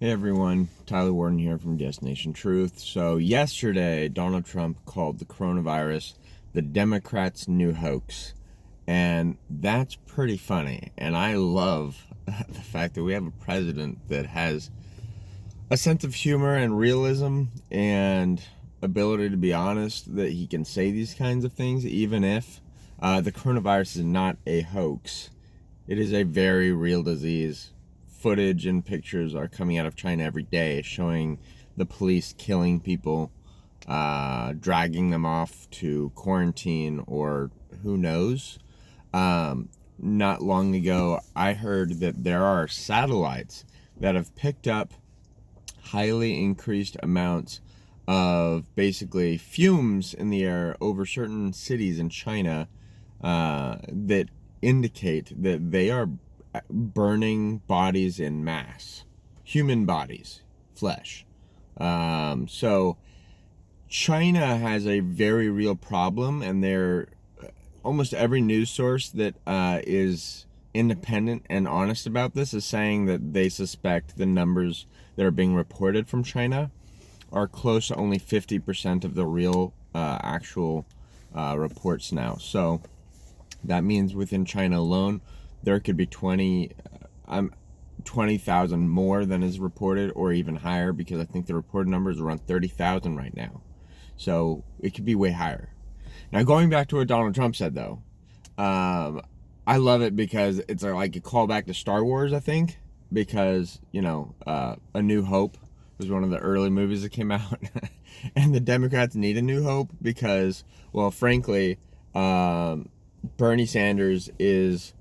Hey everyone, Tyler Warden here from Destination Truth. So yesterday, Donald Trump called the coronavirus the Democrats' new hoax. And that's pretty funny. And I love the fact that we have a president that has a sense of humor and realism and ability to be honest, that he can say these kinds of things even if the coronavirus is not a hoax. It is a very real disease. Footage and pictures are coming out of China every day showing the police killing people, dragging them off to quarantine or who knows. Not long ago, I heard that there are satellites that have picked up highly increased amounts of basically fumes in the air over certain cities in China that indicate that they are burning bodies in mass, human bodies, flesh. So China has a very real problem, and they're almost every news source that is independent and honest about this is saying that they suspect the numbers that are being reported from China are close to only 50% of the real actual reports now. So that means within China alone, there could be 20,000 more than is reported, or even higher, because I think the reported number is around 30,000 right now. So it could be way higher. Now, going back to what Donald Trump said, though, I love it because it's like a callback to Star Wars, I think, because, A New Hope was one of the early movies that came out. And the Democrats need a new hope because, well, frankly, Bernie Sanders is,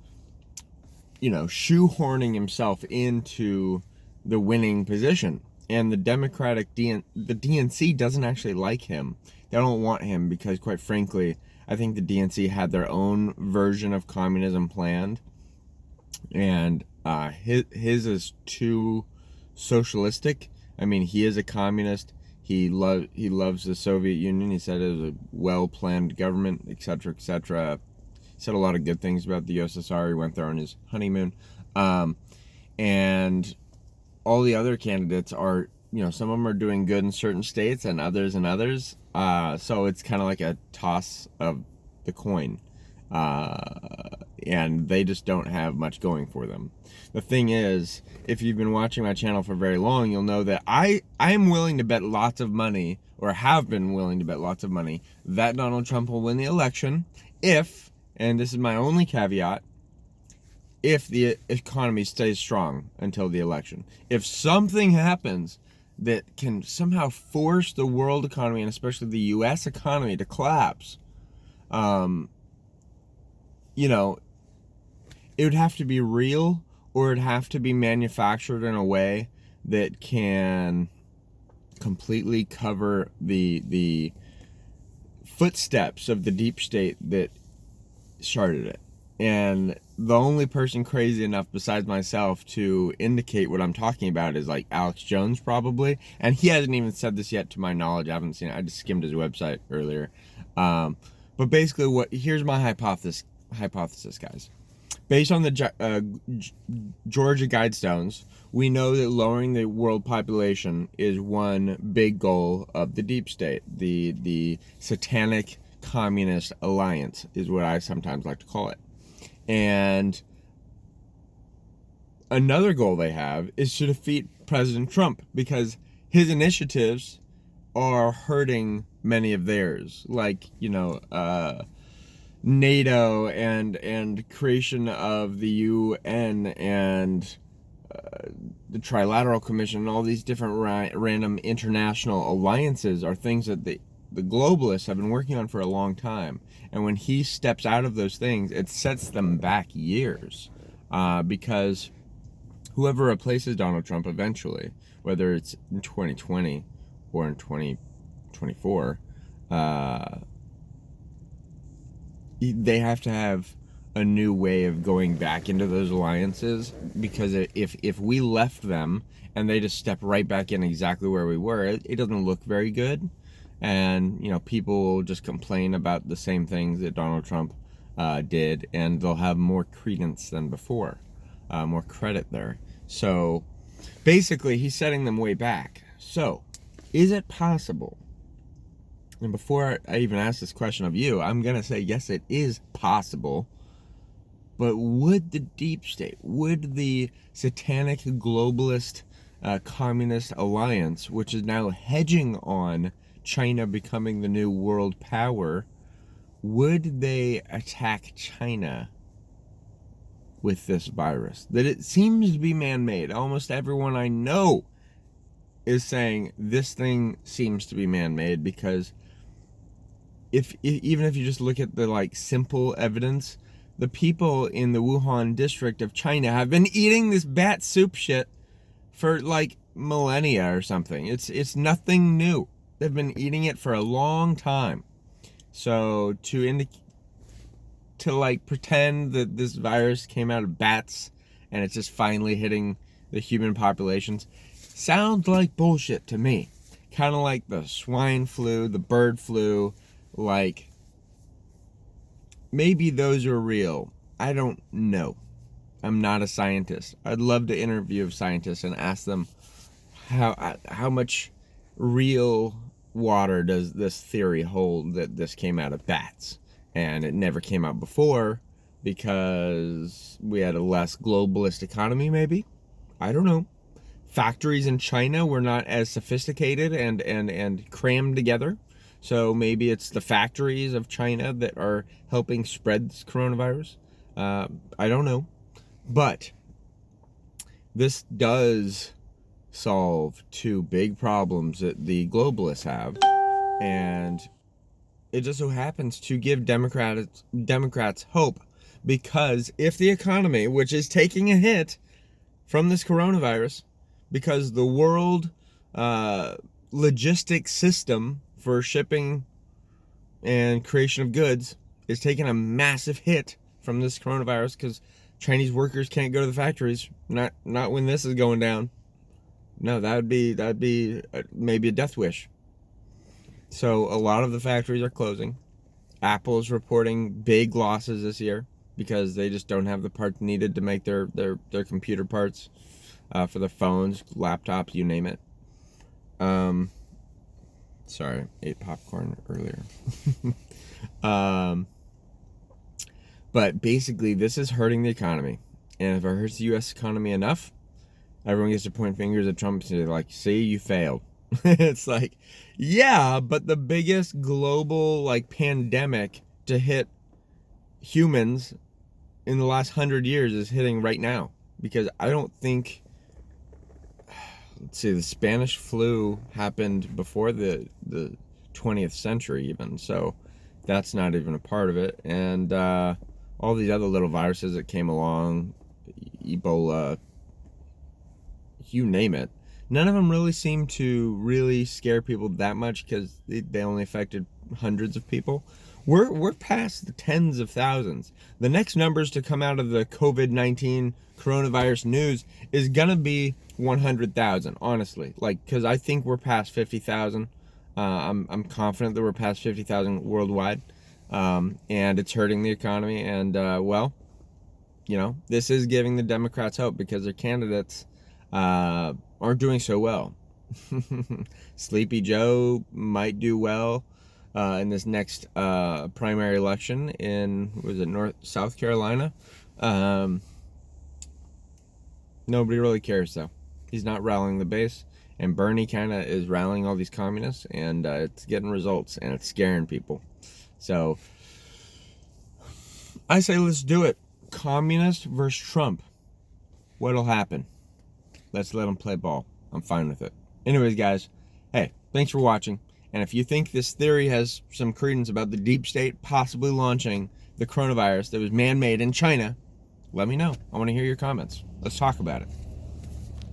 shoehorning himself into the winning position. And the the DNC doesn't actually like him. They don't want him because, quite frankly, I think the DNC had their own version of communism planned. And his is too socialistic. I mean, he is a communist. He loves the Soviet Union. He said it was a well-planned government, etc., etc. Said a lot of good things about the USSR. He went there on his honeymoon. And all the other candidates are, some of them are doing good in certain states and others in others. So it's kind of like a toss of the coin. And they just don't have much going for them. The thing is, if you've been watching my channel for very long, you'll know that I am willing to bet lots of money, or have been willing to bet lots of money, that Donald Trump will win the election if, and this is my only caveat, if the economy stays strong until the election. If something happens that can somehow force the world economy, and especially the U.S. economy, to collapse, it would have to be real, or it'd have to be manufactured in a way that can completely cover the footsteps of the deep state that started it. And the only person crazy enough besides myself to indicate what I'm talking about is like Alex Jones, probably. And he hasn't even said this yet to my knowledge. I haven't seen it. I just skimmed his website earlier. But basically, here's my hypothesis, guys. Based on the Georgia Guidestones, we know that lowering the world population is one big goal of the deep state. The satanic communist alliance is what I sometimes like to call it. And another goal they have is to defeat President Trump, because his initiatives are hurting many of theirs, like, NATO and creation of the UN and the Trilateral Commission and all these different random international alliances are things that the globalists have been working on for a long time. And when he steps out of those things, it sets them back years, because whoever replaces Donald Trump eventually, whether it's in 2020 or in 2024, they have to have a new way of going back into those alliances, because if we left them and they just step right back in exactly where we were, it doesn't look very good. And, people will just complain about the same things that Donald Trump did, and they'll have more credence than before, more credit there. So basically, he's setting them way back. So, is it possible? And before I even ask this question of you, I'm going to say, yes, it is possible. But would the deep state, would the satanic globalist communist alliance, which is now hedging on China becoming the new world power, would they attack China with this virus? That it seems to be man-made. Almost everyone I know is saying this thing seems to be man-made, because even if you just look at the like simple evidence, the people in the Wuhan district of China have been eating this bat soup shit for like millennia or something. It's nothing new. They've been eating it for a long time. So to like pretend that this virus came out of bats and it's just finally hitting the human populations sounds like bullshit to me. Kind of like the swine flu, the bird flu, like maybe those are real. I don't know. I'm not a scientist. I'd love to interview scientists and ask them how much real water does this theory hold that this came out of bats and it never came out before because we had a less globalist economy, maybe? I don't know. Factories in China were not as sophisticated and crammed together. So maybe it's the factories of China that are helping spread this coronavirus. I don't know. But this does solve two big problems that the globalists have. And it just so happens to give Democrats hope, because if the economy, which is taking a hit from this coronavirus, because the world logistics system for shipping and creation of goods is taking a massive hit from this coronavirus, because Chinese workers can't go to the factories. Not when this is going down. No, that'd be maybe a death wish. So a lot of the factories are closing. Apple is reporting big losses this year because they just don't have the parts needed to make their computer parts for their phones, laptops, you name it. Sorry, ate popcorn earlier. But basically, this is hurting the economy. And if it hurts the U.S. economy enough, everyone gets to point fingers at Trump and say, like, see, you failed. It's like, yeah, but the biggest global, like, pandemic to hit humans in the last 100 years is hitting right now. Because I don't think, let's see, the Spanish flu happened before the 20th century even. So that's not even a part of it. And all these other little viruses that came along, Ebola, you name it, none of them really seem to really scare people that much, because they only affected hundreds of people. We're past the tens of thousands. The next numbers to come out of the COVID-19 coronavirus news is gonna be 100,000, honestly. Like, because I think we're past 50,000. I'm confident that we're past 50,000 worldwide, and it's hurting the economy. And well, you know, this is giving the Democrats hope, because their candidates aren't doing so well. Sleepy Joe might do well in this next primary election in, was it South Carolina? Nobody really cares, though. He's not rallying the base, and Bernie kind of is rallying all these communists, and it's getting results, and it's scaring people. So I say let's do it. Communist versus Trump. What'll happen? Let's let them play ball. I'm fine with it. Anyways, guys, hey, thanks for watching. And if you think this theory has some credence about the deep state possibly launching the coronavirus that was man-made in China, let me know. I want to hear your comments. Let's talk about it.